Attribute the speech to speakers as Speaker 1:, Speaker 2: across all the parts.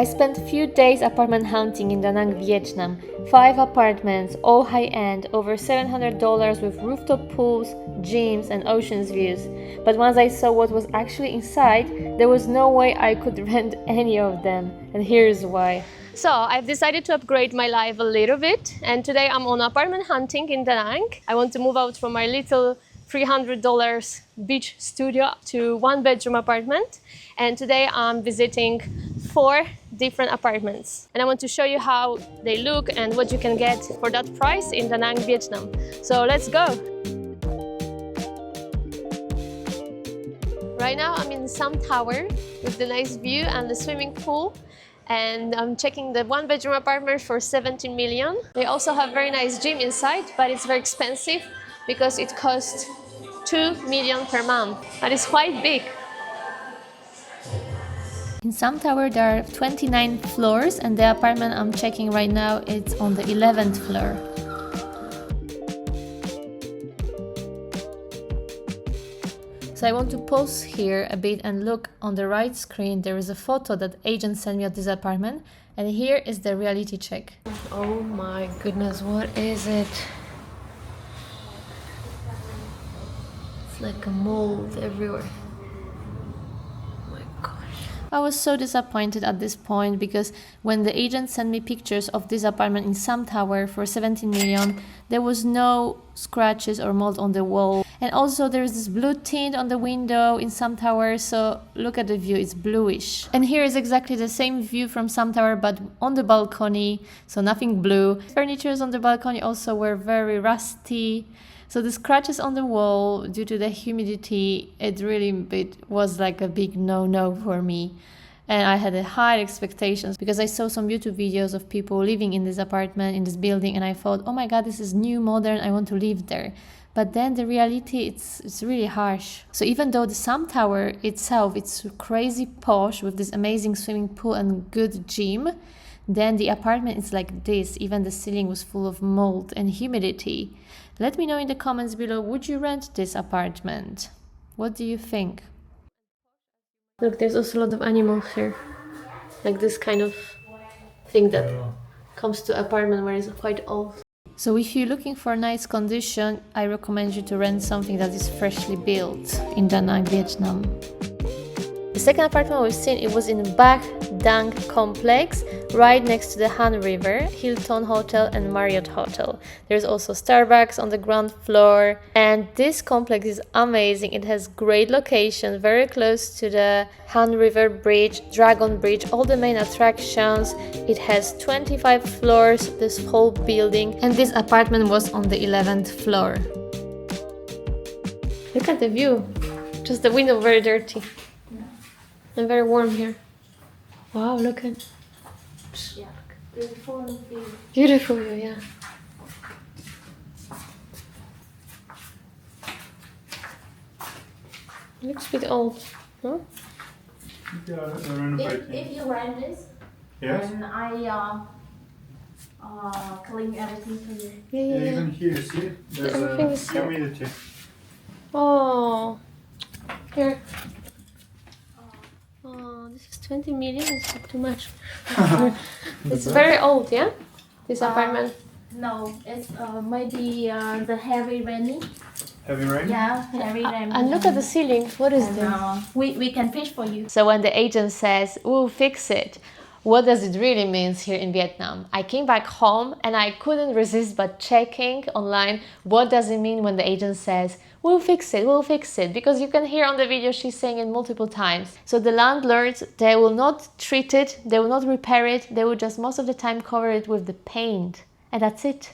Speaker 1: I spent a few days apartment hunting in Danang, Vietnam. 5 apartments, all high-end, over $700 with rooftop pools, gyms and oceans views. But once I saw what was actually inside, there was no way I could rent any of them. And here's why. So I've decided to upgrade my life a little bit, and today I'm on apartment hunting in Danang. I want to move out from my little $300 beach studio to 1-bedroom apartment, and today I'm visiting 4 different apartments, and I want to show you how they look and what you can get for that price in Danang, Vietnam. So let's go. Right now I'm in some tower with the nice view and the swimming pool, and I'm checking the 1-bedroom apartment for 17 million. They also have very nice gym inside, but it's very expensive because it costs 2 million per month. That is quite big. In some tower there are 29 floors, and the apartment I'm checking right now is on the 11th floor. So I want to pause here a bit and look on the right screen. There is a photo that agent sent me of this apartment, and here is the reality check. Oh my goodness, what is it? It's like a mold everywhere. I was so disappointed at this point because when the agent sent me pictures of this apartment in some tower for 17 million, there was no scratches or mold on the wall. And also there is this blue tint on the window in some towers, so look at the view, it's bluish. And here is exactly the same view from some tower, but on the balcony, so nothing blue. Furnitures on the balcony also were very rusty. So the scratches on the wall due to the humidity, it was like a big no-no for me. And I had high expectations because I saw some YouTube videos of people living in this apartment, in this building, and I thought, oh my god, this is new, modern, I want to live there. But then the reality, it's really harsh. So even though the Sum Tower itself, it's crazy posh with this amazing swimming pool and good gym, then the apartment is like this. Even the ceiling was full of mold and humidity. Let me know in the comments below, would you rent this apartment? What do you think? Look, there's also a lot of animals here. Like this kind of thing that comes to apartment where it's quite old. So if you're looking for nice condition, I recommend you to rent something that is freshly built in Danang, Vietnam. The second apartment we've seen, it was in Bach Dang Complex, right next to the Han River, Hilton Hotel and Marriott Hotel. There's also Starbucks on the ground floor, and this complex is amazing. It has great location, very close to the Han River Bridge, Dragon Bridge, all the main attractions. It has 25 floors, this whole building, and this apartment was on the 11th floor. Look at the view, just the window very dirty. And very warm here. Wow, look at...
Speaker 2: Yeah, beautiful view.
Speaker 1: Beautiful view, yeah. Looks a bit old, huh?
Speaker 2: If you rent this,
Speaker 3: yes,
Speaker 2: then I clean everything for you.
Speaker 1: Yeah.
Speaker 3: Even here, see, there's
Speaker 1: Everything
Speaker 3: a
Speaker 1: is so-
Speaker 3: humidity.
Speaker 1: Oh, here. Oh, this is 20 million, it's not too much. It's very old, yeah? This apartment?
Speaker 2: No, it's maybe the heavy raining.
Speaker 3: Heavy rain?
Speaker 2: Yeah, heavy raining.
Speaker 1: And look at the ceiling, what is
Speaker 2: And,
Speaker 1: this?
Speaker 2: we can fix for you.
Speaker 1: So when the agent says, we'll fix it, what does it really mean here in Vietnam? I came back home and I couldn't resist but checking online what does it mean when the agent says, we'll fix it, because you can hear on the video she's saying it multiple times. So the landlords, they will not treat it, they will not repair it, they will just most of the time cover it with the paint, and that's it.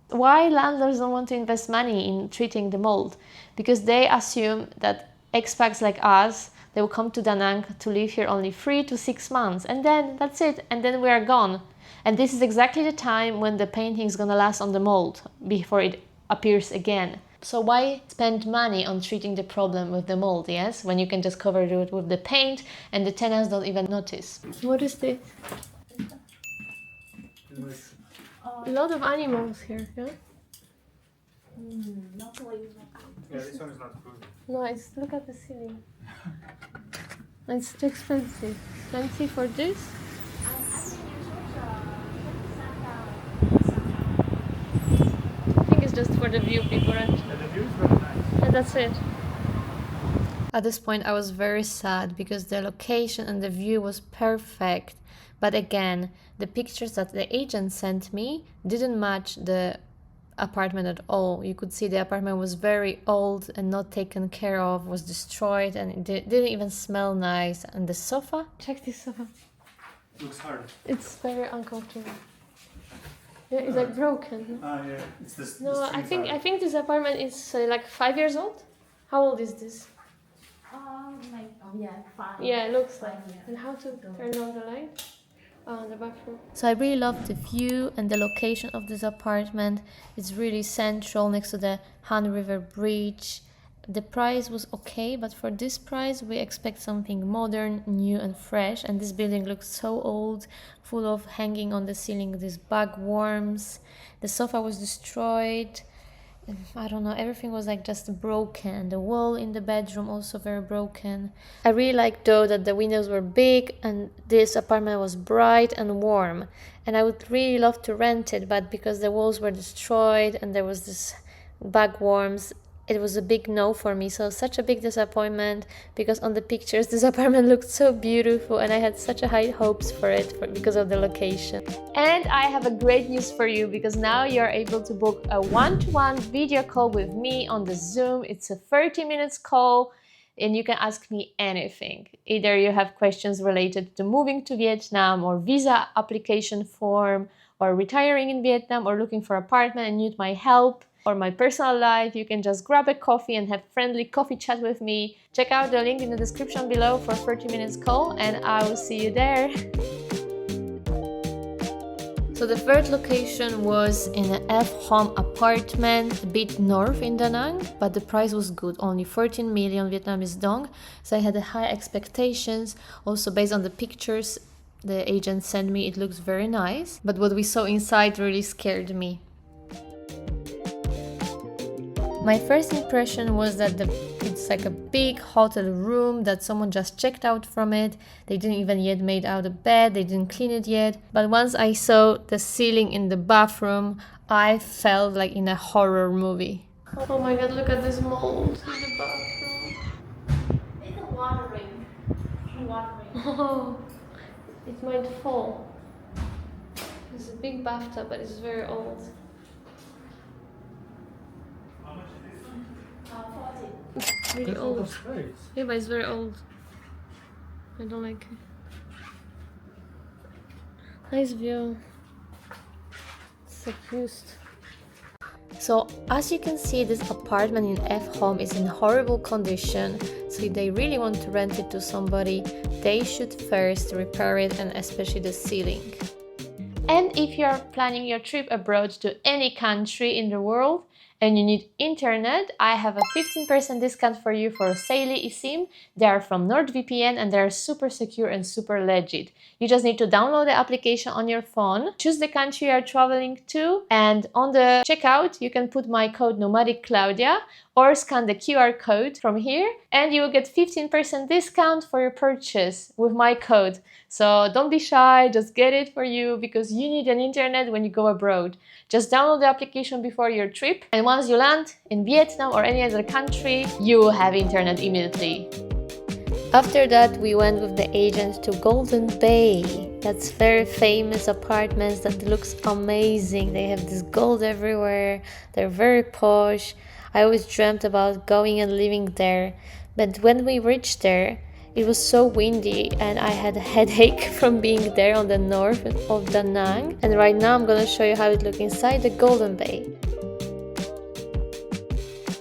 Speaker 1: Why landlords don't want to invest money in treating the mold? Because they assume that expats like us, they will come to Danang to live here only 3 to 6 months, and then that's it, and then we are gone. And this is exactly the time when the painting is gonna last on the mold before it appears again. So why spend money on treating the problem with the mold, yes? When you can just cover it with the paint and the tenants don't even notice. What is this? A lot of animals here, yeah?
Speaker 3: Yeah, this one is not good.
Speaker 1: Nice, look at the ceiling. It's too expensive. 20 for this? the view people rent?
Speaker 3: And the view is very nice.
Speaker 1: And that's it. At this point I was very sad because the location and the view was perfect. But again, the pictures that the agent sent me didn't match the apartment at all. You could see the apartment was very old and not taken care of, was destroyed, and it didn't even smell nice. And the sofa, check this sofa.
Speaker 3: Looks hard.
Speaker 1: It's very uncomfortable. Yeah, it's like broken.
Speaker 3: Ah, yeah. It's this.
Speaker 1: No,
Speaker 3: the
Speaker 1: I
Speaker 3: strings
Speaker 1: think
Speaker 3: are-
Speaker 1: this apartment is like 5 years old. How old is this?
Speaker 2: Like, oh yeah, fine.
Speaker 1: Yeah, it looks like.
Speaker 2: Yeah.
Speaker 1: And how to turn on the light? The bathroom. So I really love the view and the location of this apartment. It's really central next to the Han River Bridge. The price was okay, but for this price we expect something modern, new and fresh. And this building looks so old, full of hanging on the ceiling these bug worms. The sofa was destroyed. I don't know, everything was like just broken. The wall in the bedroom also very broken. I really liked though that the windows were big and this apartment was bright and warm. And I would really love to rent it, but because the walls were destroyed and there was this bug worms, it was a big no for me. So such a big disappointment, because on the pictures this apartment looked so beautiful and I had such a high hopes for it because of the location. And I have a great news for you, because now you're able to book a one-to-one video call with me on the Zoom. It's a 30 minutes call and you can ask me anything. Either you have questions related to moving to Vietnam or visa application form, or retiring in Vietnam, or looking for apartment and need my help, or my personal life. You can just grab a coffee and have friendly coffee chat with me. Check out the link in the description below for 30 minutes call and I will see you there. So the third location was in an F.Home Apartment, a bit north in Danang, but the price was good, only 14 million Vietnamese dong. So I had high expectations, also based on the pictures the agent sent me, it looks very nice. But what we saw inside really scared me. My first impression was that it's like a big hotel room that someone just checked out from it. They didn't even yet made out a bed, they didn't clean it yet. But once I saw the ceiling in the bathroom, I felt like in a horror movie. Oh my god, look at this mold in the bathroom.
Speaker 2: It's watering. Watering.
Speaker 1: Oh, it might fall. It's a big bathtub, but it's very old. It's really old. Yeah, but it's very old. I don't like it. Nice view. So used. So as you can see, this apartment in F.Home is in horrible condition. So if they really want to rent it to somebody, they should first repair it, and especially the ceiling. And if you're planning your trip abroad to any country in the world and you need internet, I have a 15% discount for you for Saily eSIM. They are from NordVPN and they're super secure and super legit. You just need to download the application on your phone, choose the country you're traveling to, and on the checkout you can put my code NomadicClaudia or scan the QR code from here and you will get 15% discount for your purchase with my code. So don't be shy, just get it for you, because you need an internet when you go abroad. Just download the application before your trip, and once you land in Vietnam or any other country, you will have internet immediately. After that, we went with the agent to Golden Bay. That's very famous apartments that looks amazing. They have this gold everywhere. They're very posh. I always dreamt about going and living there. But when we reached there, it was so windy and I had a headache from being there on the north of Da Nang. And right now I'm gonna show you how it looks inside the Golden Bay.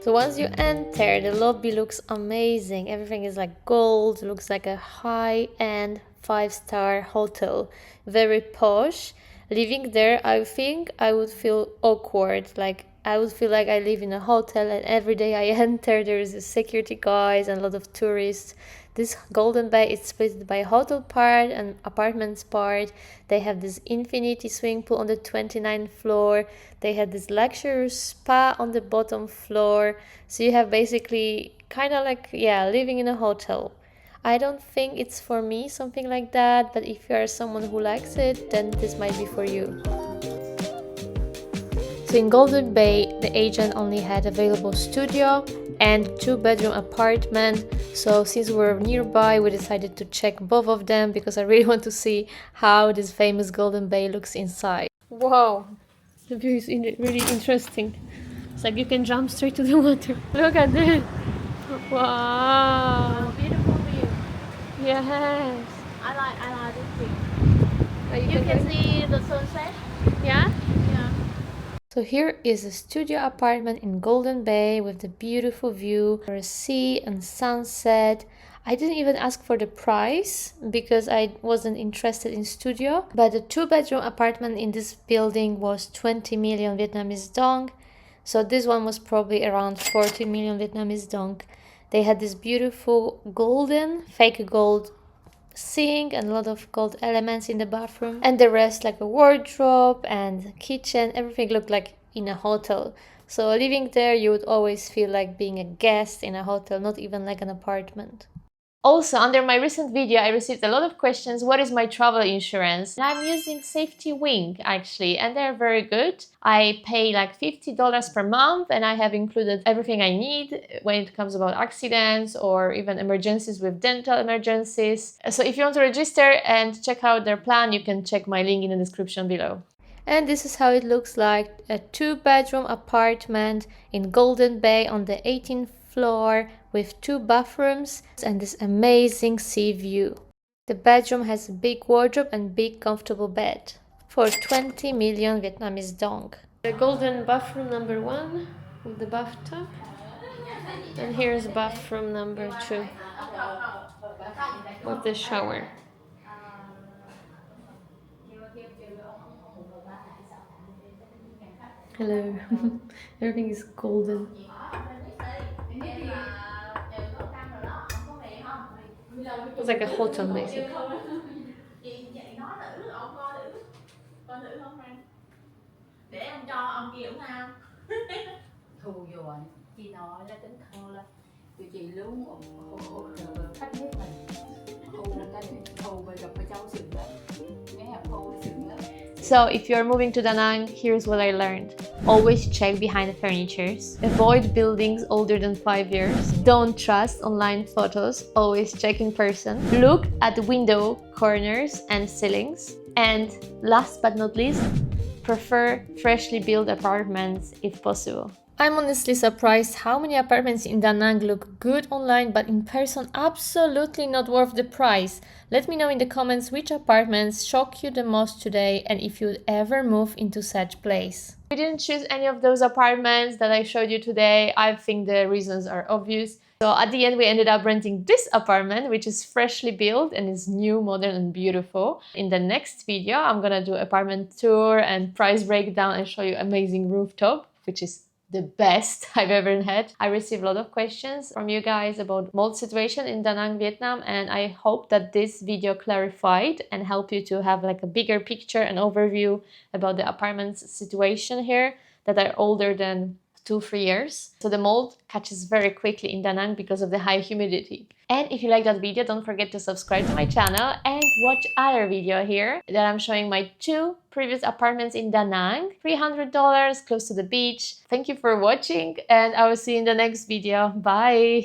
Speaker 1: So once you enter, the lobby looks amazing. Everything is like gold, looks like a high-end 5-star hotel. Very posh. Living there, I think I would feel awkward. Like I would feel like I live in a hotel and every day I enter there is a security guys and a lot of tourists. This Golden Bay is split by hotel part and apartments part. They have this infinity swimming pool on the 29th floor. They have this luxury spa on the bottom floor. So you have basically kind of like, yeah, living in a hotel. I don't think it's for me, something like that. But if you are someone who likes it, then this might be for you. So in Golden Bay, the agent only had available studio and 2-bedroom apartment. So since we're nearby, we decided to check both of them because I really want to see how this famous Golden Bay looks inside. Wow, the view is really interesting. It's like you can jump straight to the water. Look at this. Wow.
Speaker 2: Beautiful view.
Speaker 1: Yes.
Speaker 2: I like this view. You can see the sunset.
Speaker 1: Yeah?
Speaker 2: Yeah.
Speaker 1: So here is a studio apartment in Golden Bay with the beautiful view for a sea and sunset. I didn't even ask for the price because I wasn't interested in studio. But the 2-bedroom apartment in this building was 20 million Vietnamese dong. So this one was probably around 40 million Vietnamese dong. They had this beautiful golden, fake gold sink and a lot of gold elements in the bathroom, and the rest like a wardrobe and kitchen. Everything looked like in a hotel. So living there, you would always feel like being a guest in a hotel, not even like an apartment. Also, under my recent video, I received a lot of questions. What is my travel insurance? And I'm using Safety Wing actually, and they're very good. I pay like $50 per month, and I have included everything I need when it comes about accidents or even emergencies with dental emergencies. So if you want to register and check out their plan, you can check my link in the description below. And this is how it looks like, a 2-bedroom apartment in Golden Bay on the 18th floor with 2 bathrooms and this amazing sea view. The bedroom has a big wardrobe and big comfortable bed for 20 million Vietnamese dong. The golden bathroom number 1 with the bathtub, and here's bathroom number 2 with the shower. Hello. Everything is golden. It's like a hotel basically.
Speaker 2: Để ông cho ông kia cũng không.
Speaker 4: Thù rồi khi nói là tính thơ là tụi chị luôn khách hết mình thù ta để thù về gặp với cháu xứng lắm nghe thù xứng lắm.
Speaker 1: So if you're moving to Danang, here's what I learned. Always check behind the furnitures. Avoid buildings older than 5 years. Don't trust online photos. Always check in person. Look at the window corners and ceilings. And last but not least, prefer freshly built apartments if possible. I'm honestly surprised how many apartments in Danang look good online, but in person absolutely not worth the price. Let me know in the comments which apartments shock you the most today and if you'd ever move into such place. We didn't choose any of those apartments that I showed you today. I think the reasons are obvious. So at the end, we ended up renting this apartment, which is freshly built and is new, modern and beautiful. In the next video, I'm gonna do apartment tour and price breakdown and show you amazing rooftop, which is the best I've ever had. I received a lot of questions from you guys about mold situation in Da Nang, Vietnam, and I hope that this video clarified and helped you to have like a bigger picture and overview about the apartment's situation here that are older than 2-3 years. So the mold catches very quickly in Da Nang because of the high humidity. And if you like that video, don't forget to subscribe to my channel and watch other video here that I'm showing my 2 previous apartments in Da Nang, $300 close to the beach. Thank you for watching and I will see you in the next video. Bye!